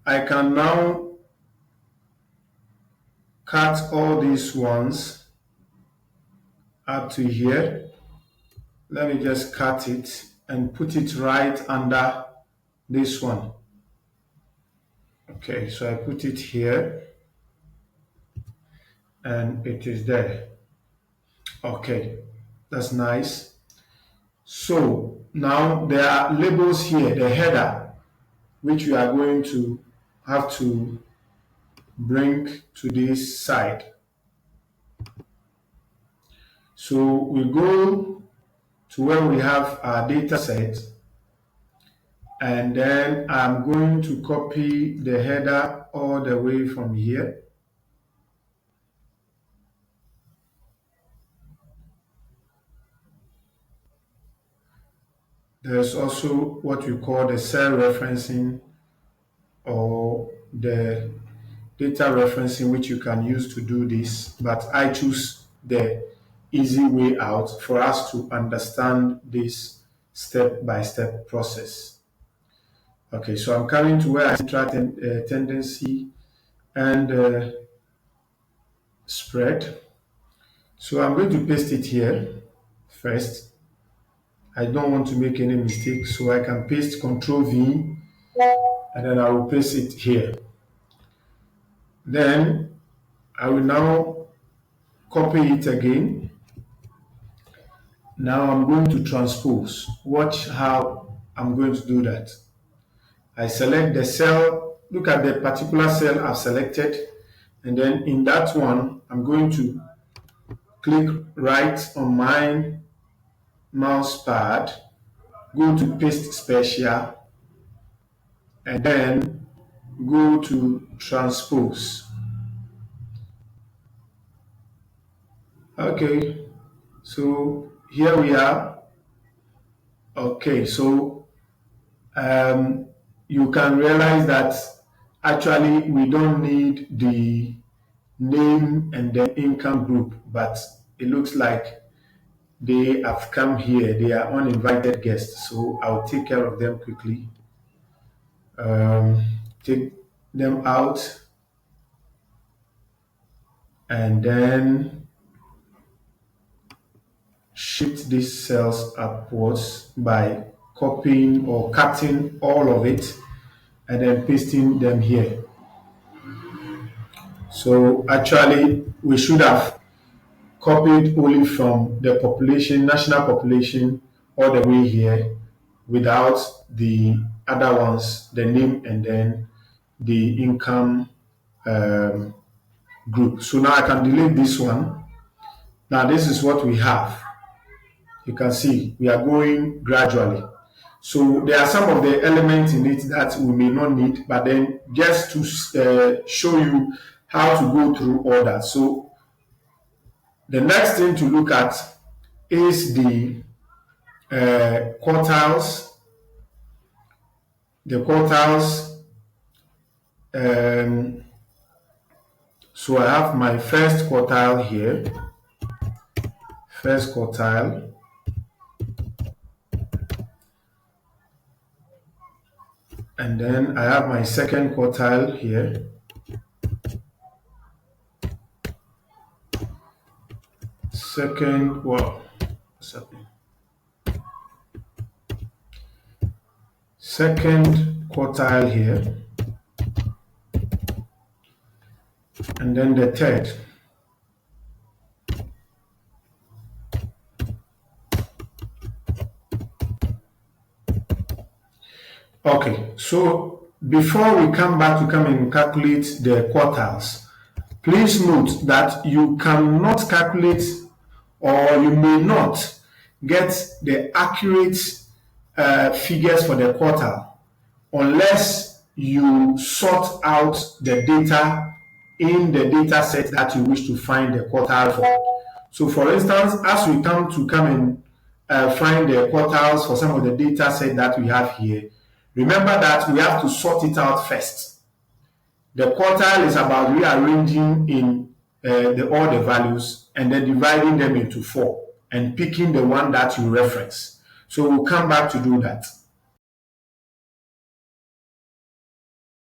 I can now cut all these ones up to here. Let me just cut it and put it right under this one. Okay, so I put it here and it is there. Okay, that's nice. So now there are labels here, the header, which we are going to have to bring to this side. So we go to where we have our data set, and then I'm going to copy the header all the way from here. There's also what we call the cell referencing or the data referencing, which you can use to do this, but I choose the easy way out for us to understand this step-by-step process. Okay, so I'm coming to where I track tendency and spread. So I'm going to paste it here first. I don't want to make any mistake, so I can paste Ctrl V and then I will paste it here. Then I will now copy it again. Now I'm going to transpose. Watch how I'm going to do that. I select the cell, look at the particular cell I've selected, and then in that one, I'm going to click right on my mouse pad, go to paste special, and then go to transpose. Okay, so here we are. Okay, so you can realize that actually we don't need the name and the income group, but it looks like they have come here. They are uninvited guests, so I'll take care of them quickly. Take them out and then shift these cells upwards by copying or cutting all of it and then pasting them here. So actually we should have copied only from the population, national population, all the way here without the other ones, the name and then the income group. So now I can delete this one. Now this is what we have. You can see we are going gradually. So there are some of the elements in it that we may not need, but then just to show you how to go through all that. So the next thing to look at is the quartiles. The quartiles. So I have my first quartile here. First quartile. And then I have my second quartile here. Second, well, what's happening? Second quartile here. And then the third. Okay, so before we come back to come and calculate the quartiles, please note that you cannot calculate or you may not get the accurate figures for the quartile unless you sort out the data in the data set that you wish to find the quartile for. So for instance, as we come and find the quartiles for some of the data set that we have here, remember that we have to sort it out first. The quartile is about rearranging in all the values and then dividing them into 4 and picking the one that you reference. So we'll come back to do that.